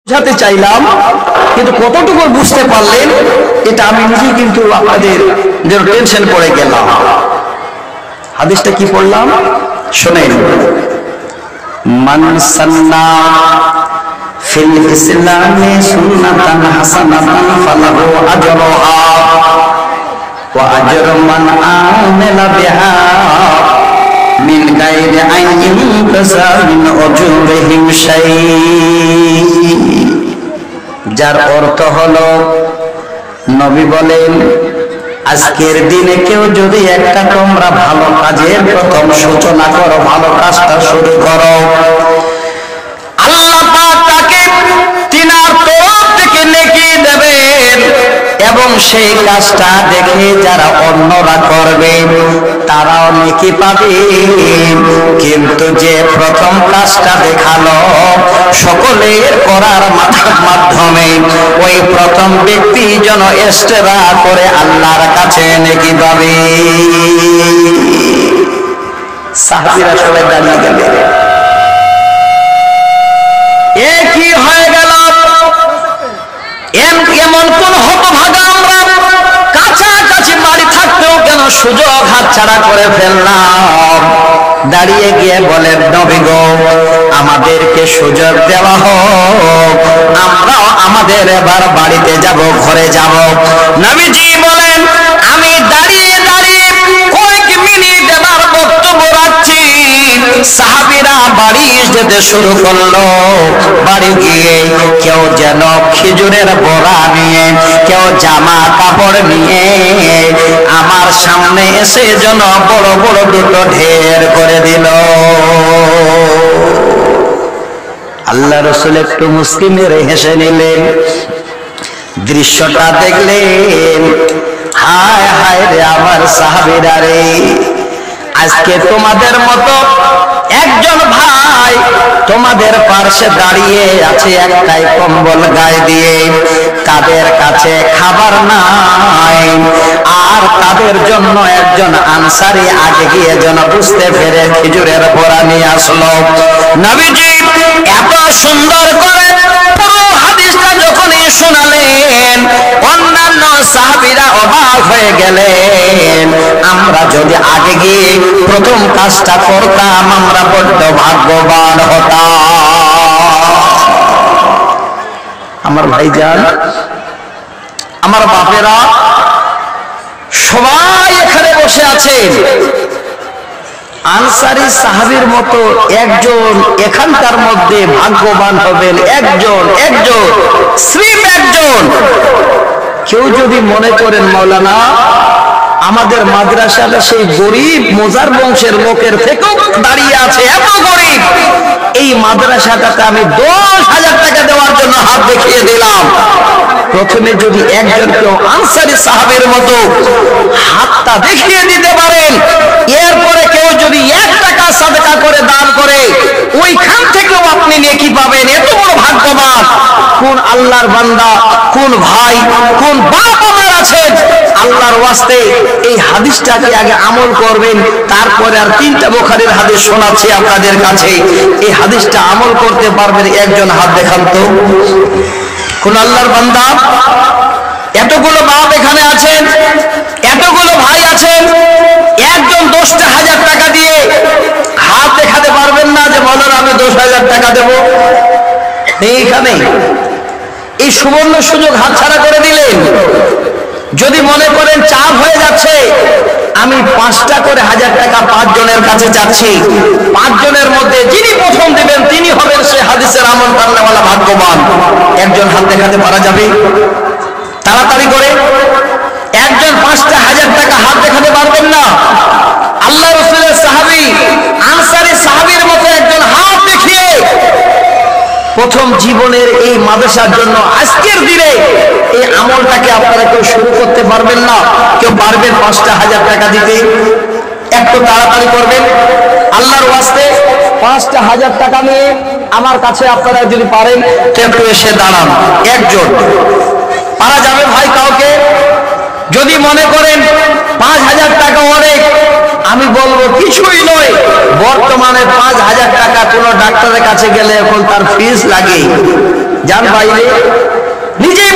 বুঝাতে চাইলাম, কিন্তু কতটুকু বুঝতে পারলেন এটা আমি নিজে কিন্তু আপনাদের যেন টেনশন পড়ে গেলাম। হাদিসটা কি পড়লাম শুনেন। মান সান্না ফিল ইসলামি সুন্নাতান হাসানাতান ফালাহু আজরুহা ওয়া আজরু মান আমিলা বিহা মিন গায়রি আইন তাসামিন উজুরিহিম শাই। যার অর্থ হলো নবী বলেন, আজকের দিনে কেউ যদি একটা তোমরা ভালো কাজের প্রথম সূচনা করো, ভালো কাজটা শুরু করো, আল্লাহ পাক তাকে তিনার তরফ থেকে নেকি দেবেন এবং সেই কাজটা দেখে যারা অন্যরা করবে তারাও নেকি পাবে। কিন্তু যে প্রথম কাজটা দেখালো সকলের করার মাধ্যমে ওই প্রথম ব্যক্তি যেন ইস্তেরা করে আল্লাহর কাছে নেকি পাবে। সাহাবীরা সবাই দাঁড়িয়ে গেলেন। একই হয়ে গেল। এমন কোন হতভাগা আমরা কাছাকাছি বাড়ি থাকতেও কেন সুযোগ হাতছাড়া করে ফেললাম। দাঁড়িয়ে গিয়ে বলেন, নবী গো, আমাদেরকে সুযোগ দেওয়া হোক, আমরাও আমাদের এবার বাড়িতে যাব, ঘরে যাব। নবীজি বলেন, আমি দাঁড়িয়ে দাঁড়িয়ে কয়েক মিনিট এবার বক্তব্য রাখছি। সাহাবীরা বাড়ি যেতে শুরু করলো। বাড়ি গিয়ে কেউ যেন খেজুরের বড়া নিয়ে, কেউ জামা কাপড় নিয়ে আমার সামনে এসে যেন বড় বড় দুটো ঢের করে দিল। আল্লাহ রাসূল একটু মুস্কি মেরে হেসে নিলেন। দৃশ্যটা দেখলেন, হায় হায় রে আমার সাহাবীরা রে, আজকে তোমাদের মতো একজন ভাই তোমাদের পাশে দাঁড়িয়ে আছে একটাই কম্বল গায়ে দিয়ে, তাদের কাছে খাবার নাই, আর তাদের জন্য একজন আনসারী আগে গিয়ে যেন বুঝতে পেরে খেজুরের বড়া নিয়ে আসলো। নবীজি এত সুন্দর করে পুরো হাদিসটা যখনই শোনালেন, অন্যান্য সাহাবীরা অবাক হয়ে গেলেন। আমরা যদি আগে গিয়ে প্রথম কাজটা করতাম আমরা বড্ড ভাগ্যবান হতাম। আমার ভাইজান, আমার বাপেরা সবাই এখানে বসে আছেন। আনসারী সাহাবীর মতো একজন এখানকার মধ্যে ভাগ্যবান হবেন, একজন স্রেফ একজন। কেউ যদি মনে করেন মৌলানা আমাদের মাদ্রাসাটা সেই গরিব মোজার বংশের লোকের থেকেও দাঁড়িয়ে আছে, এত গরিব, এই মাদ্রাসাটাতে আমি 10,000 টাকা দেওয়ার জন্য হাত দেখিয়ে দিলাম। প্রথমে যদি একজন কেউ আনসারী সাহাবীর মতো হাতটা দেখিয়ে দিতে পারেন, এরপরে কেউ যদি 1 টাকা সাদকা করে দান করে, ওইখান থেকেও আপনি নেকি পাবেন। এত বড় ভাগ্যবান কোন আল্লাহর বান্দা, কোন ভাই, কোন বাপ আমার আছেন। আল্লাহর ওয়াস্তে এই হাদিসটাকে আগে আমল করবেন, তারপরে আর 3টা বুখারীর হাদিস শোনাচ্ছি আপনাদের কাছে। এই হাদিসটা আমল করতে পারবেন একজন হাত দেখান তো। কোন আল্লাহর বান্দা, এতগুলো বাপ এখানে আছেন, এতগুলো ভাই আছেন, একজন 10,000 টাকা দিয়ে হাত দেখাতে পারবেন না যে বলেন আমি 10,000 টাকা দেব? এইখানে এই সুবর্ণ সুযোগ হাতছাড়া করে দিলেন। যদি মনে করেন চাপ হয়ে যাচ্ছে, আমি 5টা করে 1000 টাকা 5 জনের কাছে চাচ্ছি, 5 জনের মধ্যে যিনি প্রথম দিবেন তিনি হবেন সে হাদিসের আমল করনেওয়ালা ভাগ্যবান। একজন হাত দেখাতে পারা যাবে? তাড়াতাড়ি করে একজন 5টা 1000 টাকা হাত দেখাতে পারবেন না? আল্লাহ রাসূলের সাহাবী আনসারী সাহাবীর মতো একজন হাত দেখিয়ে প্রথম জীবনের এই মাদ্রাসার জন্য আজকের দিনে এই আমলটাকে আপনারা কেউ শুরু করতে পারবেন না? কেউ পারবেন 5টা 1000 টাকা দিতে? একটু তাড়াতাড়ি করবেন আল্লাহর ওয়াস্তে। 5টা 1000 টাকা নিয়ে আমার কাছে আপনারা যদি পারেন তো একটু এসে দাঁড়ান। একজন পারা যাবে ভাই কাউকে? যদি মনে করেন 5,000 টাকা অনেক, আমি বলবো কিছুই নয়। বর্তমানে 5,000 টাকা কোন ডাক্তারের কাছে গেলে এখন তার ফিস লাগে, যান বাইরে, নিজেই